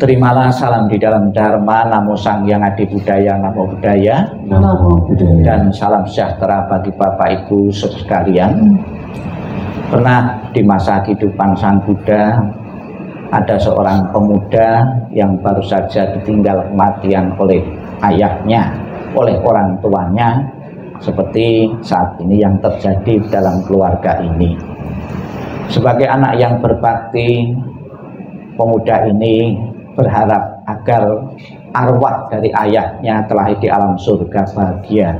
Terimalah salam di dalam Dharma, Namo Sang Hyang Adi Budaya, Namo Buddhaya, dan salam sejahtera bagi Bapak Ibu sekalian. Pernah di masa kehidupan Sang Buddha ada seorang pemuda yang baru saja ditinggal kematian oleh ayahnya, oleh orang tuanya, seperti saat ini yang terjadi dalam keluarga ini. Sebagai anak yang berbakti, pemuda ini berharap agar arwah dari ayahnya telah di alam surga bahagia.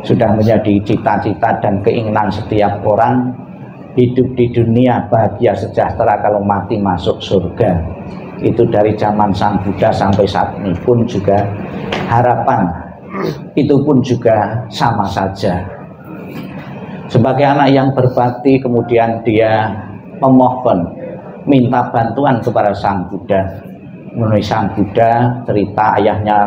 Sudah menjadi cita-cita dan keinginan setiap orang hidup di dunia bahagia sejahtera, kalau mati masuk surga. Itu dari zaman Sang Buddha sampai saat ini pun juga harapan itu pun juga sama saja. Sebagai anak yang berbakti, kemudian dia memohon, minta bantuan kepada Sang Buddha. Menurut Sang Buddha, cerita ayahnya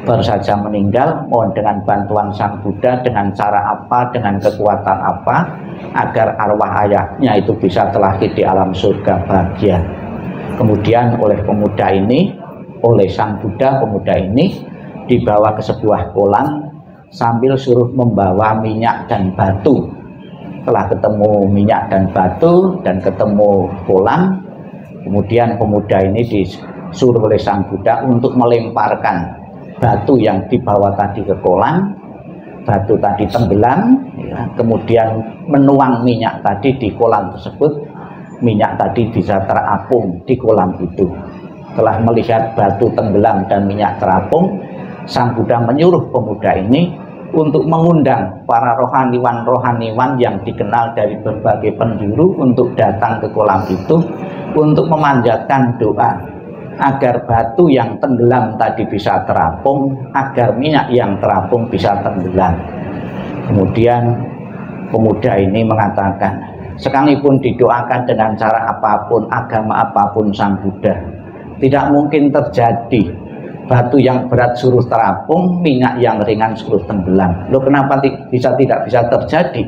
baru saja meninggal, mohon dengan bantuan Sang Buddha, dengan cara apa, dengan kekuatan apa, agar arwah ayahnya itu bisa terlahir di alam surga bahagia. Kemudian oleh pemuda ini, oleh Sang Buddha, pemuda ini dibawa ke sebuah kolam sambil suruh membawa minyak dan batu. Setelah ketemu minyak dan batu dan ketemu kolam, kemudian pemuda ini disuruh oleh Sang Buddha untuk melemparkan batu yang dibawa tadi ke kolam. Batu tadi tenggelam, ya, kemudian menuang minyak tadi di kolam tersebut. Minyak tadi bisa terapung di kolam itu. Setelah melihat batu tenggelam dan minyak terapung, Sang Buddha menyuruh pemuda ini untuk mengundang para rohaniwan-rohaniwan yang dikenal dari berbagai penjuru untuk datang ke kolam itu untuk memanjatkan doa agar batu yang tenggelam tadi bisa terapung, agar minyak yang terapung bisa tenggelam. Kemudian pemuda ini mengatakan, sekalipun didoakan dengan cara apapun, agama apapun Sang Buddha, tidak mungkin terjadi batu yang berat suruh terapung, minyak yang ringan suruh tenggelam. Loh, kenapa tidak bisa terjadi?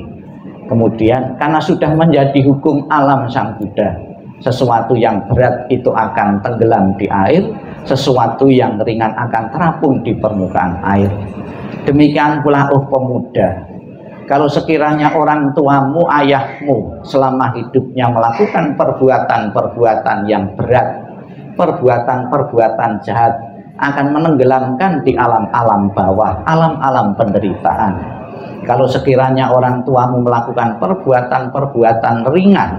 Kemudian karena sudah menjadi hukum alam Sang Buddha, sesuatu yang berat itu akan tenggelam di air, sesuatu yang ringan akan terapung di permukaan air. Demikian pula pemuda, kalau sekiranya orang tuamu, ayahmu selama hidupnya melakukan perbuatan-perbuatan yang berat, perbuatan-perbuatan jahat, akan menenggelamkan di alam-alam bawah, alam-alam penderitaan. Kalau sekiranya orang tuamu melakukan perbuatan-perbuatan ringan,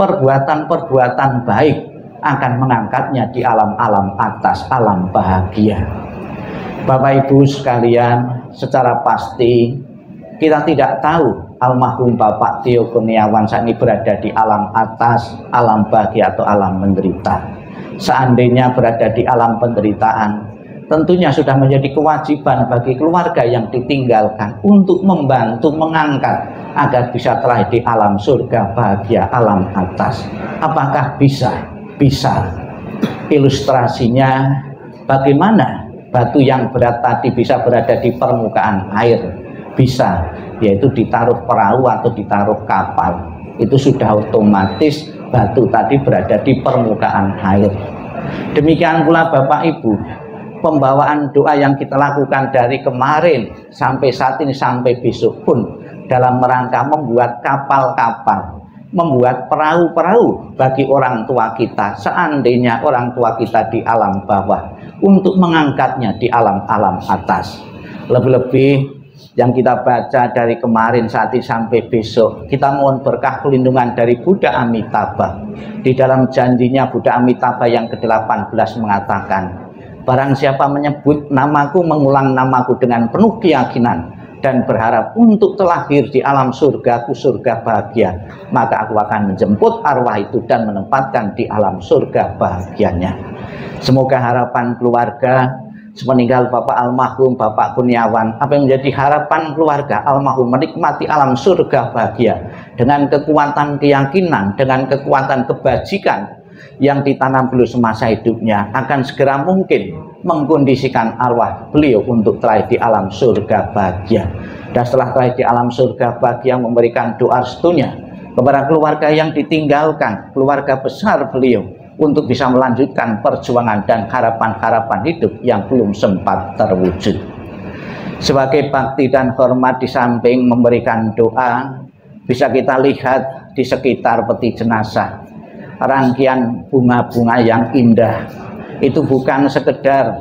perbuatan-perbuatan baik, akan mengangkatnya di alam-alam atas, alam bahagia. Bapak Ibu sekalian, secara pasti kita tidak tahu almarhum Bapak Tio Kurniawan saat ini berada di alam atas, alam bahagia atau alam menderita. Seandainya berada di alam penderitaan, tentunya sudah menjadi kewajiban bagi keluarga yang ditinggalkan untuk membantu mengangkat agar bisa terlahir di alam surga bahagia, alam atas. Apakah bisa? Bisa. Ilustrasinya bagaimana batu yang berat tadi bisa berada di permukaan air? Bisa, yaitu ditaruh perahu atau ditaruh kapal. Itu sudah otomatis batu tadi berada di permukaan air. Demikian pula Bapak Ibu, pembawaan doa yang kita lakukan dari kemarin sampai saat ini sampai besok pun dalam rangka membuat kapal-kapal, membuat perahu-perahu bagi orang tua kita, seandainya orang tua kita di alam bawah, untuk mengangkatnya di alam-alam atas. Lebih-lebih yang kita baca dari kemarin saat ini sampai besok, kita mohon berkah pelindungan dari Buddha Amitabha. Di dalam janjinya Buddha Amitabha yang ke-18 mengatakan, barang siapa menyebut namaku, mengulang namaku dengan penuh keyakinan dan berharap untuk terlahir di alam surgaku, surga bahagia, maka aku akan menjemput arwah itu dan menempatkan di alam surga bahagianya. Semoga harapan keluarga sepeninggal Bapak almarhum Bapak Kurniawan, apa yang menjadi harapan keluarga almarhum, menikmati alam surga bahagia dengan kekuatan keyakinan, dengan kekuatan kebajikan yang ditanam beliau semasa hidupnya, akan segera mungkin mengkondisikan arwah beliau untuk terlahir di alam surga bahagia. Dan setelah terlahir di alam surga bahagia, memberikan doa restunya kepada keluarga yang ditinggalkan, keluarga besar beliau, untuk bisa melanjutkan perjuangan dan harapan-harapan hidup yang belum sempat terwujud. Sebagai bakti dan hormat, di samping memberikan doa, bisa kita lihat di sekitar peti jenazah rangkaian bunga-bunga yang indah. Itu bukan sekedar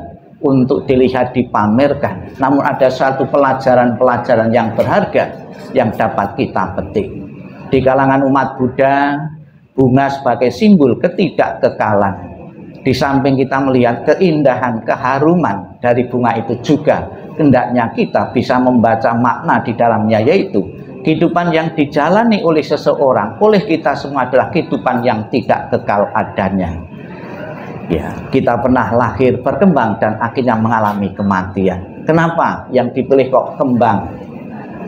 untuk dilihat, dipamerkan, namun ada satu pelajaran-pelajaran yang berharga yang dapat kita petik. Di kalangan umat Buddha, bunga sebagai simbol ketidakkekalan. Di samping kita melihat keindahan, keharuman dari bunga itu juga, hendaknya kita bisa membaca makna di dalamnya, yaitu kehidupan yang dijalani oleh seseorang, oleh kita semua adalah kehidupan yang tidak kekal adanya. Ya, kita pernah lahir, berkembang, dan akhirnya mengalami kematian. Kenapa yang dipilih kok kembang?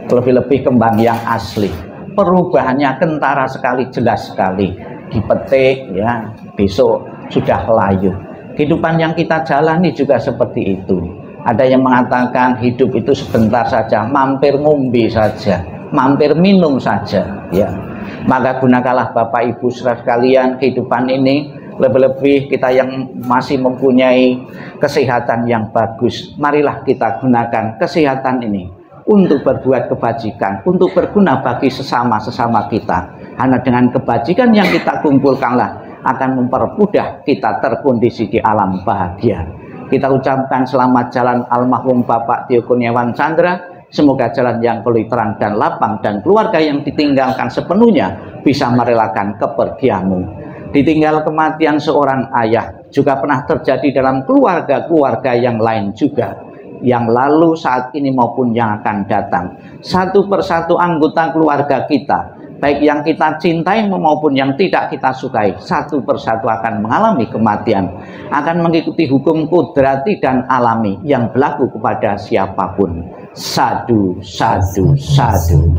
Lebih-lebih kembang yang asli. Perubahannya kentara sekali, jelas sekali. Dipetik, ya, besok sudah layu. Kehidupan yang kita jalani juga seperti itu. Ada yang mengatakan hidup itu sebentar saja, mampir ngombe saja, mampir minum saja. Ya, maka gunakanlah Bapak Ibu saudara sekalian kehidupan ini. Lebih-lebih kita yang masih mempunyai kesehatan yang bagus, marilah kita gunakan kesehatan ini untuk berbuat kebajikan, untuk berguna bagi sesama-sesama kita. Hanya dengan kebajikan yang kita kumpulkanlah akan mempermudah kita terkondisi di alam bahagia. Kita ucapkan selamat jalan almarhum Bapak Tio Kurniawan Chandra. Semoga jalan yang penuh terang dan lapang, dan keluarga yang ditinggalkan sepenuhnya bisa merelakan kepergianmu. Ditinggal kematian seorang ayah juga pernah terjadi dalam keluarga-keluarga yang lain juga, yang lalu, saat ini, maupun yang akan datang. Satu persatu anggota keluarga kita, baik yang kita cintai maupun yang tidak kita sukai, satu persatu akan mengalami kematian, akan mengikuti hukum kudrati dan alami yang berlaku kepada siapapun. Sadu, sadu, sadu.